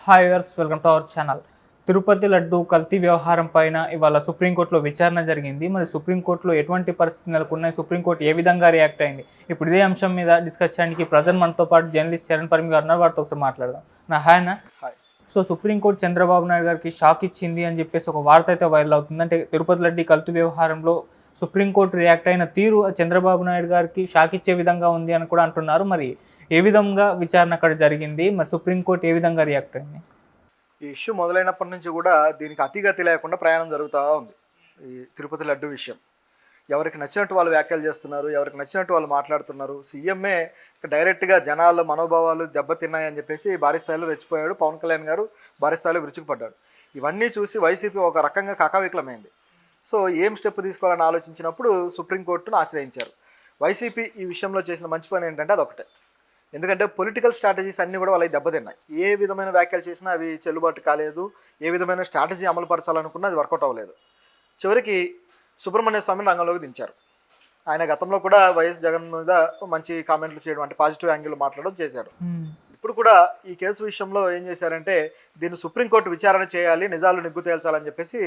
Hi viewers, welcome to our channel. Tirupati laddu కల్తీ వ్యవహారం పైన ఇవాళ సుప్రీంకోర్టులో విచారణ జరిగింది. మరి సుప్రీంకోర్టులో ఎటువంటి పరిస్థితులు నెలకొన్నాయి, సుప్రీంకోర్టు ఏ విధంగా రియాక్ట్ అయింది, ఇప్పుడు ఇదే అంశం మీద డిస్కస్ చేయడానికి ప్రజెంట్ మనతో పాటు జర్నలిస్ట్ చరణ్ పరిమి గారు ఉన్నారు. వారితో ఒకసారి మాట్లాడదాం. హాయ్ అన్న. సో సుప్రీంకోర్టు చంద్రబాబు నాయుడు గారికి షాక్ ఇచ్చింది అని చెప్పేసి ఒక వార్త అయితే వైరల్ అవుతుంది. అంటే తిరుపతి లడ్డు కల్తీ వ్యవహారంలో సుప్రీంకోర్టు రియాక్ట్ అయిన తీరు చంద్రబాబు నాయుడు గారికి షాక్ ఇచ్చే విధంగా ఉంది అని కూడా అంటున్నారు. మరి ఏ విధంగా విచారణ అక్కడ జరిగింది, మరి సుప్రీంకోర్టు ఏ విధంగా రియాక్ట్ అయింది? ఈ ఇష్యూ మొదలైనప్పటి నుంచి కూడా దీనికి అతిగతి లేకుండా ప్రయాణం జరుగుతూ ఉంది. ఈ తిరుపతి లడ్డు విషయం ఎవరికి నచ్చినట్టు వాళ్ళు వ్యాఖ్యలు చేస్తున్నారు, ఎవరికి నచ్చినట్టు వాళ్ళు మాట్లాడుతున్నారు. సీఎంఏ డైరెక్ట్గా జనాల మనోభావాలు దెబ్బతిన్నాయని చెప్పేసి భారీ స్థాయిలో రెచ్చిపోయాడు. పవన్ కళ్యాణ్ గారు భారీ స్థాయిలో విరుచుకుపడ్డాడు. ఇవన్నీ చూసి వైసీపీ ఒక రకంగా కకావికలమైంది. సో ఏం స్టెప్ తీసుకోవాలని ఆలోచించినప్పుడు సుప్రీంకోర్టును ఆశ్రయించారు. వైసీపీ ఈ విషయంలో చేసిన మంచి పని ఏంటంటే అదొకటే. ఎందుకంటే పొలిటికల్ స్ట్రాటజీస్ అన్నీ కూడా వాళ్ళకి దెబ్బతిన్నాయి. ఏ విధమైన వ్యాఖ్యలు చేసినా అవి చెల్లుబాటు కాలేదు. ఏ విధమైన స్ట్రాటజీ అమలు పరచాలనుకున్నా అది వర్కౌట్ అవ్వలేదు. చివరికి సుబ్రహ్మణ్య స్వామిని రంగంలోకి దించారు. ఆయన గతంలో కూడా వైఎస్ జగన్ మీద మంచి కామెంట్లు చేయడం, అంటే పాజిటివ్ యాంగిల్ మాట్లాడడం చేశారు. ఇప్పుడు కూడా ఈ కేసు విషయంలో ఏం చేశారంటే దీన్ని సుప్రీంకోర్టు విచారణ చేయాలి, నిజాలు నిగ్గు తేల్చాలని చెప్పేసి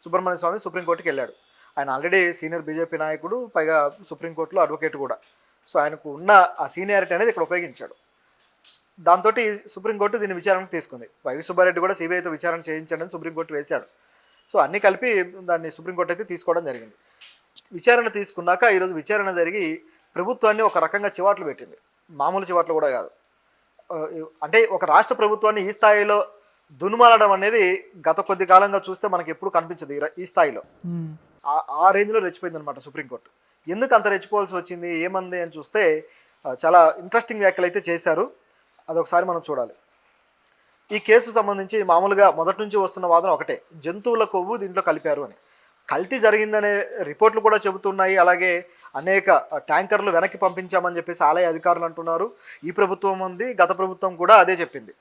సుబ్రహ్మణ్య స్వామి సుప్రీంకోర్టుకి వెళ్ళాడు. ఆయన ఆల్రెడీ సీనియర్ బీజేపీ నాయకుడు, పైగా సుప్రీంకోర్టులో అడ్వకేట్ కూడా. సో ఆయనకు ఉన్న ఆ సీనియారిటీ అనేది ఇక్కడ ఉపయోగించాడు. దాంతో సుప్రీంకోర్టు దీన్ని విచారణకు తీసుకుంది. వైవి సుబ్బారెడ్డి కూడా సిబిఐతో విచారణ చేయించండి అని సుప్రీంకోర్టు వేశాడు. సో అన్నీ కలిపి దాన్ని సుప్రీంకోర్టు అయితే తీసుకోవడం జరిగింది. విచారణ తీసుకున్నాక ఈరోజు విచారణ జరిగి ప్రభుత్వాన్ని ఒక రకంగా చివాట్లు పెట్టింది. మామూలు చివాట్లు కూడా కాదు. అంటే ఒక రాష్ట్ర ప్రభుత్వాన్ని ఈ స్థాయిలో దునుమాలడం అనేది గత కొద్ది కాలంగా చూస్తే మనకి ఎప్పుడు కనిపించదు. ఈ స్థాయిలో ఆ రేంజ్లో రెచ్చిపోయింది అనమాట సుప్రీంకోర్టు. ఎందుకు అంత రెచ్చిపోవాల్సి వచ్చింది, ఏమంది అని చూస్తే చాలా ఇంట్రెస్టింగ్ వ్యాఖ్యలు అయితే చేశారు. అదొకసారి మనం చూడాలి. ఈ కేసు సంబంధించి మామూలుగా మొదటి నుంచి వస్తున్న వాదన ఒకటే, జంతువుల కొవ్వు దీంట్లో కలిపారు అని. కల్తీ జరిగిందనే రిపోర్ట్లు కూడా చెబుతున్నాయి. అలాగే అనేక ట్యాంకర్లు వెనక్కి పంపించామని చెప్పేసి ఆలయ అధికారులు అంటున్నారు. ఈ ప్రభుత్వం ఉంది, గత ప్రభుత్వం కూడా అదే చెప్పింది,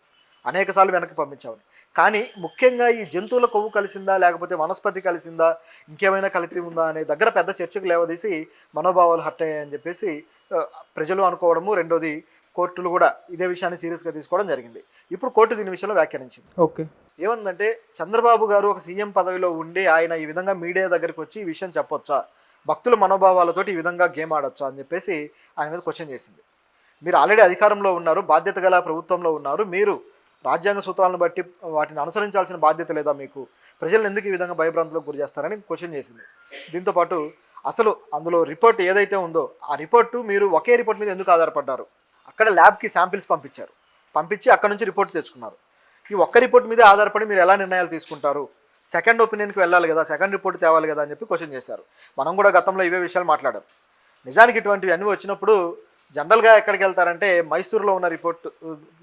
అనేకసార్లు వెనక్కి పంపించామని. కానీ ముఖ్యంగా ఈ జంతువుల కొవ్వు కలిసిందా, లేకపోతే వనస్పతి కలిసిందా, ఇంకేమైనా కల్తీ ఉందా అనే దగ్గర పెద్ద చర్చకు లేవదీసి మనోభావాలు హర్ట్ అయ్యాయని చెప్పేసి ప్రజలు అనుకోవడము. రెండోది, కోర్టులు కూడా ఇదే విషయాన్ని సీరియస్గా తీసుకోవడం జరిగింది. ఇప్పుడు కోర్టు దీని విషయంలో వ్యాఖ్యానించింది. ఓకే, ఏమందంటే చంద్రబాబు గారు ఒక సీఎం పదవిలో ఉండి ఆయన ఈ విధంగా మీడియా దగ్గరికి వచ్చి ఈ విషయం చెప్పొచ్చా, భక్తుల మనోభావాలతోటి ఈ విధంగా గేమ్ ఆడొచ్చా అని చెప్పేసి ఆయన మీద క్వశ్చన్ చేసింది. మీరు ఆల్రెడీ అధికారంలో ఉన్నారు, బాధ్యత గల ప్రభుత్వంలో ఉన్నారు, మీరు రాజ్యాంగ సూత్రాలను బట్టి వాటిని అనుసరించాల్సిన బాధ్యత లేదా మీకు? ప్రజలను ఎందుకు ఈ విధంగా భయభ్రాంతులకు గురి చేస్తారని క్వశ్చన్ చేసింది. దీంతోపాటు అసలు అందులో రిపోర్ట్ ఏదైతే ఉందో ఆ రిపోర్టు మీరు ఒకే రిపోర్ట్ మీద ఎందుకు ఆధారపడ్డారు? అక్కడ ల్యాబ్కి శాంపిల్స్ పంపించి అక్కడ నుంచి రిపోర్ట్ తెచ్చుకున్నారు. ఈ ఒక్క రిపోర్ట్ మీదే ఆధారపడి మీరు ఎలా నిర్ణయాలు తీసుకుంటారు? సెకండ్ ఒపీనియన్కి వెళ్ళాలి కదా, సెకండ్ రిపోర్ట్ తేవాలి కదా అని చెప్పి క్వశ్చన్ చేశారు. మనం కూడా గతంలో ఇవే విషయాలు మాట్లాడాం. నిజానికి ఇటువంటివి అన్నీ వచ్చినప్పుడు జనరల్గా ఎక్కడికి వెళ్తారంటే మైసూరులో ఉన్న రిపోర్ట్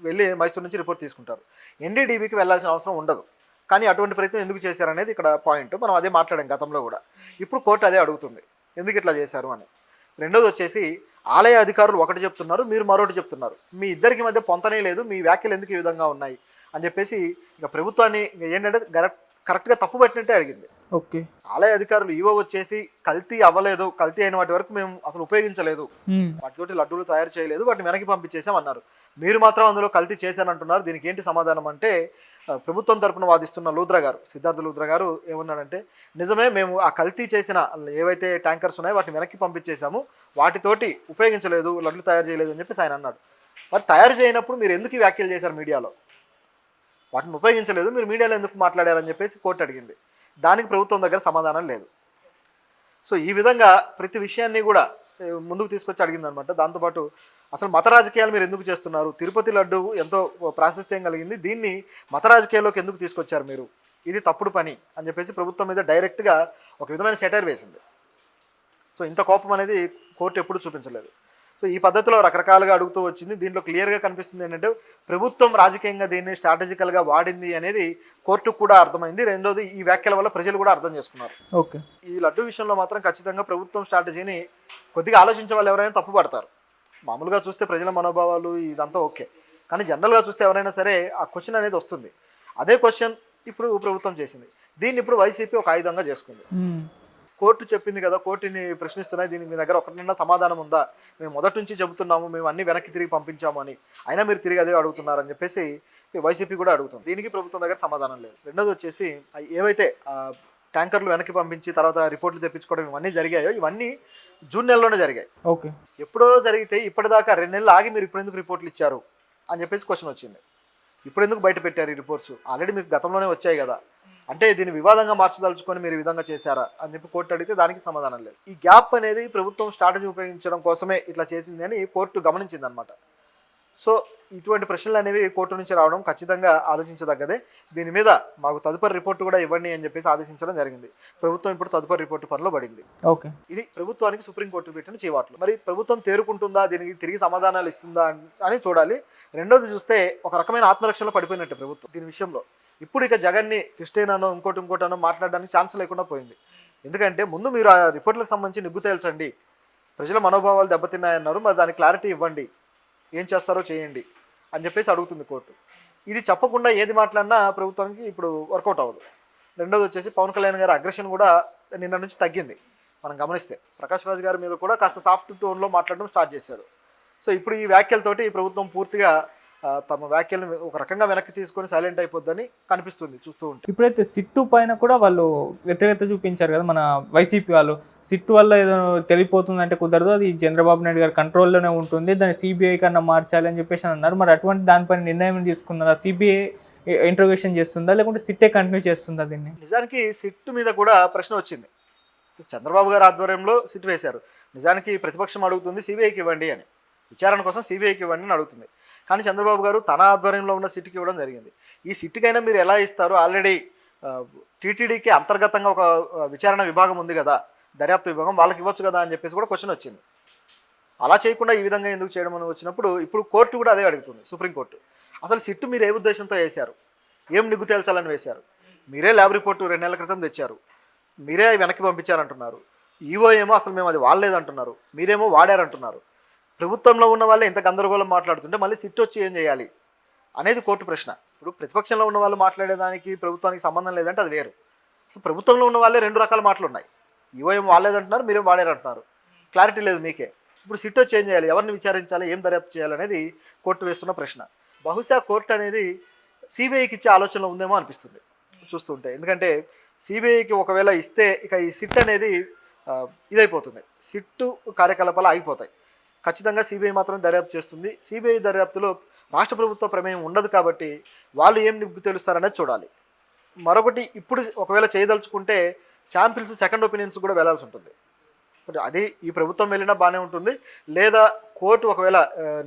వెళ్ళి మైసూరు నుంచి రిపోర్ట్ తీసుకుంటారు. ఎన్డీడీబీకి వెళ్ళాల్సిన అవసరం ఉండదు. కానీ అటువంటి ప్రయత్నం ఎందుకు చేశారనేది ఇక్కడ పాయింట్. మనం అదే మాట్లాడాం గతంలో కూడా. ఇప్పుడు కోర్టు అదే అడుగుతుంది, ఎందుకు ఇట్లా చేశారు అని. రెండోది వచ్చేసి, ఆలయ అధికారులు ఒకటి చెప్తున్నారు, మీరు మరొకటి చెప్తున్నారు. మీ ఇద్దరికి మధ్య పొంతనే లేదు, మీ వ్యాఖ్యలు ఎందుకు ఈ విధంగా ఉన్నాయి అని చెప్పేసి ఇక ప్రభుత్వాన్ని ఏంటంటే కరెక్ట్గా తప్పు పట్టినట్టే అడిగింది. ఓకే, ఆలయ అధికారులు ఈవో వచ్చేసి కల్తీ అవ్వలేదు, కల్తీ అయిన వాటి వరకు మేము అసలు ఉపయోగించలేదు, వాటితోటి లడ్డూలు తయారు చేయలేదు, వాటిని వెనక్కి పంపించేసామన్నారు. మీరు మాత్రం అందులో కల్తీ చేశానంటున్నారు. దీనికి ఏంటి సమాధానం అంటే, ప్రభుత్వం తరపున వాదిస్తున్న లూద్రా గారు, సిద్ధార్థ లూద్రా గారు ఏమన్నాడంటే, నిజమే, మేము ఆ కల్తీ చేసిన ఏవైతే ట్యాంకర్స్ ఉన్నాయో వాటిని వెనక్కి పంపించేసాము, వాటితోటి ఉపయోగించలేదు, లడ్లు తయారు చేయలేదు అని చెప్పేసి ఆయన అన్నాడు. మరి తయారు చేయనప్పుడు మీరు ఎందుకు ఈ వ్యాఖ్యలు చేశారు మీడియాలో? వాటిని ఉపయోగించలేదు, మీరు మీడియాలో ఎందుకు మాట్లాడారని చెప్పేసి కోర్టు అడిగింది. దానికి ప్రభుత్వం దగ్గర సమాధానం లేదు. సో ఈ విధంగా ప్రతి విషయాన్ని కూడా ముందుకు తీసుకొచ్చి అడిగిందనమాట. దాంతోపాటు అసలు మత రాజకీయాలు మీరు ఎందుకు చేస్తున్నారు? తిరుపతి లడ్డు ఎంతో ప్రాశస్త్యం కలిగింది, దీన్ని మత రాజకీయాల్లోకి ఎందుకు తీసుకొచ్చారు మీరు? ఇది తప్పుడు పని అని చెప్పేసి ప్రభుత్వం మీద డైరెక్ట్గా ఒక విధమైన సెటైర్ వేసింది. సో ఇంత కోపం అనేది కోర్టు ఎప్పుడు చూపించలేదు. సో ఈ పద్ధతిలో రకరకాలుగా అడుగుతూ వచ్చింది. దీంట్లో క్లియర్గా కనిపిస్తుంది ఏంటంటే ప్రభుత్వం రాజకీయంగా దీన్ని స్ట్రాటజికల్గా వాడింది అనేది కోర్టుకు కూడా అర్థమైంది. రెండోది, ఈ వ్యాఖ్యల వల్ల ప్రజలు కూడా అర్థం చేసుకున్నారు. ఓకే, ఈ లడ్డు విషయంలో మాత్రం ఖచ్చితంగా ప్రభుత్వం స్ట్రాటజీని కొద్దిగా ఆలోచించే వాళ్ళు ఎవరైనా తప్పు పడతారు. మామూలుగా చూస్తే ప్రజల మనోభావాలు ఇదంతా ఓకే, కానీ జనరల్గా చూస్తే ఎవరైనా సరే ఆ క్వశ్చన్ అనేది వస్తుంది. అదే క్వశ్చన్ ఇప్పుడు ప్రభుత్వం చేసింది. దీన్ని ఇప్పుడు వైసీపీ ఒక ఆయుధంగా చేసుకుంది. కోర్టు చెప్పింది కదా, కోర్టుని ప్రశ్నిస్తున్నాయి, దీనికి మీ దగ్గర ఒకటిన్నా సమాధానం ఉందా, మేము మొదటి నుంచి చెబుతున్నాము, మేము అన్ని వెనక్కి తిరిగి పంపించాము అని, అయినా మీరు తిరిగి అదే అడుగుతున్నారని చెప్పేసి వైసీపీ కూడా అడుగుతుంది. దీనికి ప్రభుత్వం దగ్గర సమాధానం లేదు. రెండోది వచ్చేసి ఏవైతే ట్యాంకర్లు వెనక్కి పంపించి తర్వాత రిపోర్ట్లు తెప్పించుకోవడం ఇవన్నీ జరిగాయో ఇవన్నీ జూన్ నెలలోనే జరిగాయి. ఓకే, ఎప్పుడో జరిగితే ఇప్పటిదాకా 2 నెలలు ఆగి మీరు ఇప్పుడు ఎందుకు రిపోర్ట్లు ఇచ్చారు అని చెప్పేసి క్వశ్చన్ వచ్చింది. ఇప్పుడు ఎందుకు బయట పెట్టారు ఈ రిపోర్ట్స్, ఆల్రెడీ మీకు గతంలోనే వచ్చాయి కదా, అంటే దీన్ని వివాదంగా మార్చదలుచుకొని మీరు ఈ విధంగా చేశారా అని చెప్పి కోర్టు అడిగితే దానికి సమాధానం లేదు. ఈ గ్యాప్ అనేది ప్రభుత్వం స్ట్రాటజీ ఉపయోగించడం కోసమే ఇట్లా చేసింది అని కోర్టు గమనించింది అనమాట. సో ఇటువంటి ప్రశ్నలు అనేవి కోర్టు నుంచి రావడం ఖచ్చితంగా ఆలోచించదగ్గదే. దీని మీద మాకు తదుపరి రిపోర్టు కూడా ఇవ్వండి అని చెప్పేసి ఆదేశించడం జరిగింది. ప్రభుత్వం ఇప్పుడు తదుపరి రిపోర్టు పనిలో పడింది. ఓకే, ఇది ప్రభుత్వానికి సుప్రీంకోర్టు పెట్టిన చీవాట్లు. మరి ప్రభుత్వం తేరుకుంటుందా, దీనికి తిరిగి సమాధానాలు ఇస్తుందా అని చూడాలి. రెండోది చూస్తే ఒక రకమైన ఆత్మరక్షణలో పడిపోయినట్టు ప్రభుత్వం దీని విషయంలో. ఇప్పుడు ఇక జగన్ని క్రిస్టియన్ ఇంకోటనో మాట్లాడడానికి ఛాన్స్ లేకుండా పోయింది. ఎందుకంటే ముందు మీరు ఆ రిపోర్ట్లకు సంబంధించి నిగ్గు తేల్చండి, ప్రజల మనోభావాలు దెబ్బతిన్నాయన్నారు, మరి దానికి క్లారిటీ ఇవ్వండి, ఏం చేస్తారో చేయండి అని చెప్పేసి అడుగుతుంది కోర్టు. ఇది చెప్పకుండా ఏది మాట్లాడినా ప్రభుత్వానికి ఇప్పుడు వర్కౌట్ అవ్వదు. రెండోది వచ్చేసి పవన్ కళ్యాణ్ గారి అగ్రెషన్ కూడా నిన్న నుంచి తగ్గింది. మనం గమనిస్తే ప్రకాష్ రాజ్ గారి మీద కూడా కాస్త సాఫ్ట్ టోన్లో మాట్లాడడం స్టార్ట్ చేశారు. సో ఇప్పుడు ఈ వ్యాఖ్యలతోటి ప్రభుత్వం పూర్తిగా తమ వ్యాఖ్యలను ఒక రకంగా వెనక్కి తీసుకొని సైలెంట్ అయిపోద్దని కనిపిస్తుంది చూస్తూ ఉంటే. ఇప్పుడైతే సిట్టు పైన కూడా వాళ్ళు వ్యతిరేకత చూపించారు కదా మన వైసీపీ వాళ్ళు. సిట్టు వల్ల ఏదో తెలిపోతుందంటే కుదరదు, అది చంద్రబాబు నాయుడు గారి కంట్రోల్లోనే ఉంటుంది, దాన్ని సిబిఐ కన్నా మార్చాలి అని చెప్పేసి అన్నారు. మరి అటువంటి దానిపైన నిర్ణయం తీసుకున్నారా? సిబిఐ ఇంట్రోగేషన్ చేస్తుందా లేకుంటే సిట్టే కంటిన్యూ చేస్తుందా దీన్ని? నిజానికి సిట్టు మీద కూడా ప్రశ్న వచ్చింది. చంద్రబాబు గారి ఆధ్వర్యంలో సిట్ వేశారు. నిజానికి ప్రతిపక్షం అడుగుతుంది సిబిఐకి ఇవ్వండి అని, విచారణ కోసం సిబిఐకి ఇవ్వండి అని అడుగుతుంది. కానీ చంద్రబాబు గారు తన ఆధ్వర్యంలో ఉన్న సిట్కి ఇవ్వడం జరిగింది. ఈ సిట్కైనా మీరు ఎలా ఇస్తారు, ఆల్రెడీ టీటీడీకి అంతర్గతంగా ఒక విచారణ విభాగం ఉంది కదా, దర్యాప్తు విభాగం, వాళ్ళకి ఇవ్వచ్చు కదా అని చెప్పేసి కూడా క్వశ్చన్ వచ్చింది. అలా చేయకుండా ఈ విధంగా ఎందుకు చేయడం అని వచ్చినప్పుడు ఇప్పుడు కోర్టు కూడా అదే అడుగుతుంది, సుప్రీంకోర్టు. అసలు సిట్టు మీరు ఏ ఉద్దేశంతో వేశారు, ఏం నిగ్గు తేల్చాలని వేశారు? మీరే ల్యాబ్ రిపోర్టు 2 నెలల క్రితం తెచ్చారు, మీరే వెనక్కి పంపించారంటున్నారు. ఈవో ఏమో అసలు మేము అది వాడలేదంటున్నారు, మీరేమో వాడారంటున్నారు. ప్రభుత్వంలో ఉన్న వాళ్ళే ఇంత గందరగోళం మాట్లాడుతుంటే మళ్ళీ సిట్ వచ్చి ఏం చేయాలి అనేది కోర్టు ప్రశ్న. ఇప్పుడు ప్రతిపక్షంలో ఉన్న వాళ్ళు మాట్లాడేదానికి ప్రభుత్వానికి సంబంధం లేదంటే అది వేరు. ప్రభుత్వంలో ఉన్న వాళ్ళే 2 రకాల మాటలు ఉన్నాయి. ఈవో ఏం వాడలేదంటున్నారు, మీరేం వాడారంటున్నారు, క్లారిటీ లేదు మీకే. ఇప్పుడు సిట్ వచ్చి ఏం చేయాలి, ఎవరిని విచారించాలి, ఏం దర్యాప్తు చేయాలనేది కోర్టు వేస్తున్న ప్రశ్న. బహుశా కోర్టు అనేది సిబిఐకి ఇచ్చే ఆలోచనలో ఉందేమో అనిపిస్తుంది చూస్తుంటే. ఎందుకంటే సిబిఐకి ఒకవేళ ఇస్తే ఇక ఈ సిట్ అనేది ఇదైపోతుంది, సిట్టు కార్యకలాపాలు ఆగిపోతాయి. ఖచ్చితంగా సిబిఐ మాత్రం దర్యాప్తు చేస్తుంది. సిబిఐ దర్యాప్తులో రాష్ట్ర ప్రభుత్వ ప్రమేయం ఉండదు కాబట్టి వాళ్ళు ఏం నిగ్గు తెలుస్తారనేది చూడాలి. మరొకటి, ఇప్పుడు ఒకవేళ చేయదలుచుకుంటే శాంపిల్స్ సెకండ్ ఒపీనియన్స్ కూడా వెళ్ళాల్సి ఉంటుంది. అది ఈ ప్రభుత్వం వెళ్ళినా బాగానే ఉంటుంది, లేదా కోర్టు ఒకవేళ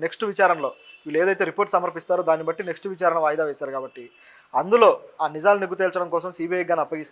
నెక్స్ట్ విచారణలో వీళ్ళు ఏదైతే రిపోర్ట్ సమర్పిస్తారో దాన్ని బట్టి నెక్స్ట్ విచారణ వాయిదా వేశారు కాబట్టి అందులో ఆ నిజాలు నిగ్గు తేల్చడం కోసం సిబిఐకి కానీ అప్పగిస్తే